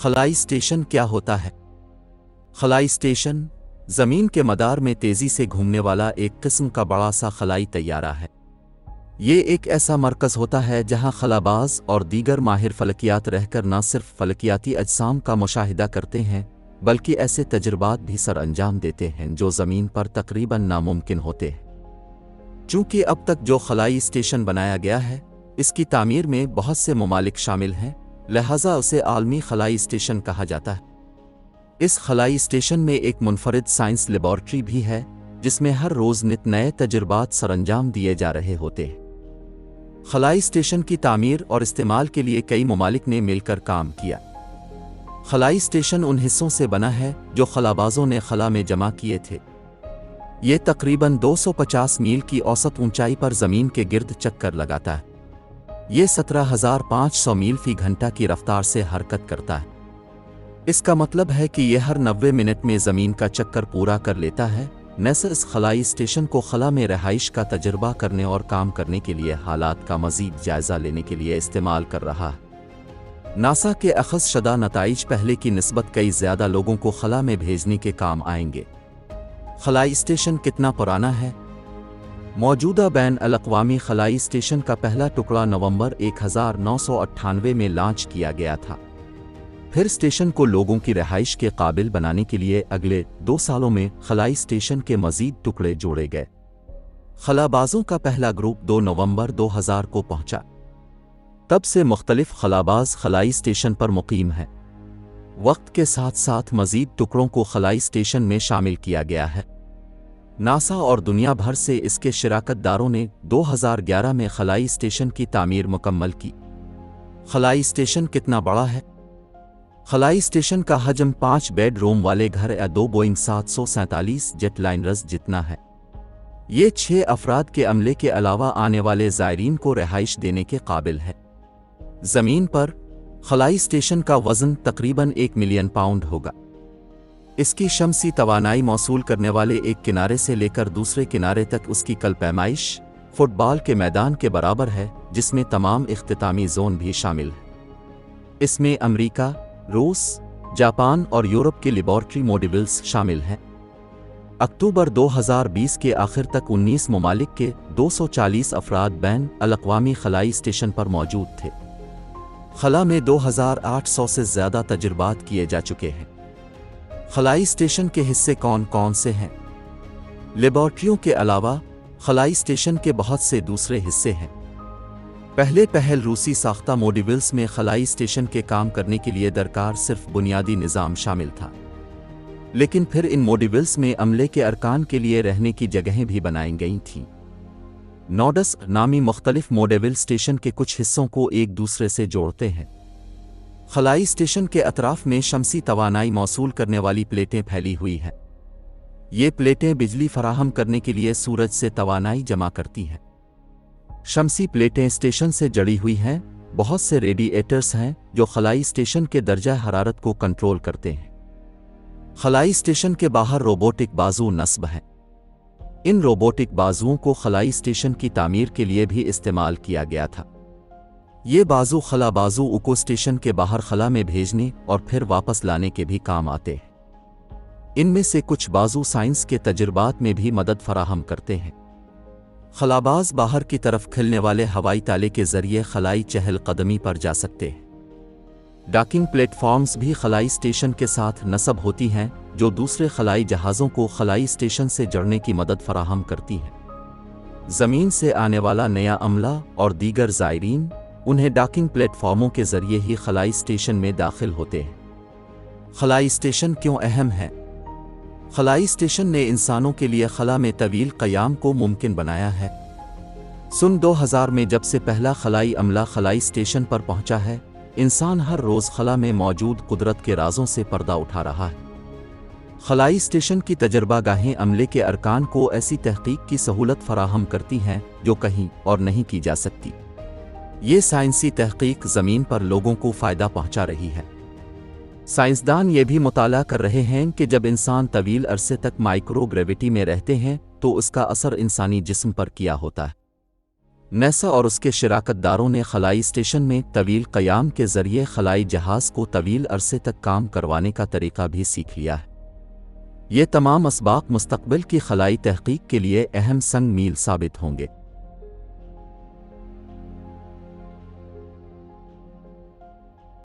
खलाई station क्या होता है? खलाई स्टेशन ज़मीन के मदार में तेज़ी से घूमने वाला एक किस्म का बड़ा सा खलाई तैयारा है। ये एक ऐसा मरकज़ होता है जहां खलाबाज और दीगर माहिर फलकियात रहकर न सिर्फ फलकियाती अजसाम का मुशाहिदा करते हैं बल्कि ऐसे तजुर्बात भी सर अंजाम देते हैं जो ज़मीन पर तकरीबन नामुमकिन होते हैं। चूँकि अब तक जो खलाई स्टेशन बनाया गया है इसकी तामीर में बहुत से ममालिक शामिल हैं, लिहाजा उसे आलमी खलाई स्टेशन कहा जाता है। इस खलाई स्टेशन में एक मुनफरिद साइंस लेबॉर्ट्री भी है जिसमें हर रोज़ नित नए तजुर्बात सरअंजाम दिए जा रहे होते हैं। खलाई स्टेशन की तामीर और इस्तेमाल के लिए कई ममालिक ने मिलकर काम किया। खलाई स्टेशन उन हिस्सों से बना है जो खलाबाजों ने खला में जमा किए थे। ये तकरीबन 250 मील की औसत ऊंचाई पर ज़मीन के गिर्द चक्कर लगाता है। ये 17,500 मील फी घंटा की रफ्तार से हरकत करता है। इसका मतलब है कि यह हर 90 मिनट में ज़मीन का चक्कर पूरा कर लेता है। नासा इस खलाई स्टेशन को खला में रहाइश का तजर्बा करने और काम करने के लिए हालात का मज़ीद जायज़ा लेने के लिए इस्तेमाल कर रहा है। नासा के अख़ज़ शुदा नताइज पहले की निस्बत कई ज़्यादा लोगों को खला में भेजने के काम आएंगे। खलाई स्टेशन कितना पुराना है? मौजूदा बैन अल-अक़वामी खलाई स्टेशन का पहला टुकड़ा नवंबर 1998 में लॉन्च किया गया था। फिर स्टेशन को लोगों की रहाइश के काबिल बनाने के लिए अगले 2 सालों में खलाई स्टेशन के मज़ीद टुकड़े जोड़े गए। खलाबाजों का पहला ग्रुप 2 नवंबर 2000 को पहुंचा। तब से मुख्तलिफ खलाबाज खलाई स्टेशन पर मुकीम हैं। वक्त के साथ साथ मज़ीद टुकड़ों को खलाई स्टेशन में शामिल किया गया है। नासा और दुनिया भर से इसके शिराकतदारों ने 2011 में खलाई स्टेशन की तामीर मुकम्मल की। खलाई स्टेशन कितना बड़ा है? खलाई स्टेशन का हजम 5 बेडरूम वाले घर या 2 बोइंग 747 जेट लाइनर्स जितना है। ये 6 अफराद के अमले के अलावा आने वाले ज़ायरीन को रहाइश देने के काबिल है। ज़मीन पर खलाई स्टेशन का वज़न तकरीबन 1 मिलियन पाउंड होगा। इसकी शमसी तवानाई मौसूल करने वाले एक किनारे से लेकर दूसरे किनारे तक उसकी कल पैमाइश फुटबॉल के मैदान के बराबर है, जिसमें तमाम इख्तितामी जोन भी शामिल है। इसमें अमेरिका, रूस, जापान और यूरोप के लेबॉर्ट्री मॉड्यूल्स शामिल हैं। अक्टूबर 2020 के आखिर तक 19 ममालिक के 240 अफराद बैन अल-अक़वामी खलाई स्टेशन पर मौजूद थे। खला में 2800 से ज़्यादा तजुर्बात किए जा चुके हैं। खलाई स्टेशन के हिस्से कौन कौन से हैं? लेबॉर्ट्रियों के अलावा खलाई स्टेशन के बहुत से दूसरे हिस्से हैं। पहल रूसी साख्ता मॉड्यूल्स में खलाई स्टेशन के काम करने के लिए दरकार सिर्फ बुनियादी निज़ाम शामिल था, लेकिन फिर इन मॉड्यूल्स में अमले के अरकान के लिए रहने की जगहें भी बनाई गई थीं। नोडस नामी मुख्तलिफ मॉड्यूल स्टेशन के कुछ हिस्सों को एक दूसरे से जोड़ते हैं। खलाई स्टेशन के अतराफ में शमसी तवानाई मौसूल करने वाली प्लेटें फैली हुई हैं। ये प्लेटें बिजली फराहम करने के लिए सूरज से तवानाई जमा करती हैं। शमसी प्लेटें स्टेशन से जड़ी हुई हैं। बहुत से रेडिएटर्स हैं जो खलाई स्टेशन के दर्जा हरारत को कंट्रोल करते हैं। खलाई स्टेशन के बाहर रोबोटिक बाजू नस्ब हैं। इन रोबोटिक बाजुओं को खलाई स्टेशन की तामीर के लिए भी इस्तेमाल किया गया था। ये बाजू खला बाजू को स्टेशन के बाहर खला में भेजने और फिर वापस लाने के भी काम आते हैं। इनमें से कुछ बाजू साइंस के तजुर्बात में भी मदद फराहम करते हैं। खलाबाज बाहर की तरफ खिलने वाले हवाई ताले के जरिए खलाई चहल कदमी पर जा सकते हैं। डॉकिंग प्लेटफॉर्म्स भी खलाई स्टेशन के साथ नस्ब होती हैं जो दूसरे खलाई जहाज़ों को खलाई स्टेशन से जुड़ने की मदद फराहम करती हैं। ज़मीन से आने वाला नया अमला और दीगर ज़ायरीन उन्हें डॉकिंग प्लेटफॉर्मों के जरिए ही खलाई स्टेशन में दाखिल होते हैं। खलाई स्टेशन क्यों अहम है? खलाई स्टेशन ने इंसानों के लिए खला में तवील क़याम को मुमकिन बनाया है। सन 2000 में जब से पहला खलाई अमला खलाई स्टेशन पर पहुंचा है, इंसान हर रोज़ खला में मौजूद कुदरत के राजों से पर्दा उठा रहा है। खलाई स्टेशन की तजर्बागाहें अमले के अरकान को ऐसी तहकीक की सहूलत फराहम करती हैं जो कहीं और नहीं की जा सकती। ये साइंसी तहकीक ज़मीन पर लोगों को फ़ायदा पहुंचा रही है। साइंसदान ये भी मुताला कर रहे हैं कि जब इंसान तवील अरसे तक माइक्रो ग्रेविटी में रहते हैं तो उसका असर इंसानी जिस्म पर किया होता है। नासा और उसके शिराकतदारों ने खलाई स्टेशन में तवील क़याम के ज़रिए खलाई जहाज़ को तवील अरसे तक काम करवाने का तरीका भी सीख लिया है। ये तमाम असबाब मुस्तक़बिल की खलाई तहक़ीक़ के लिए अहम संग मील साबित होंगे।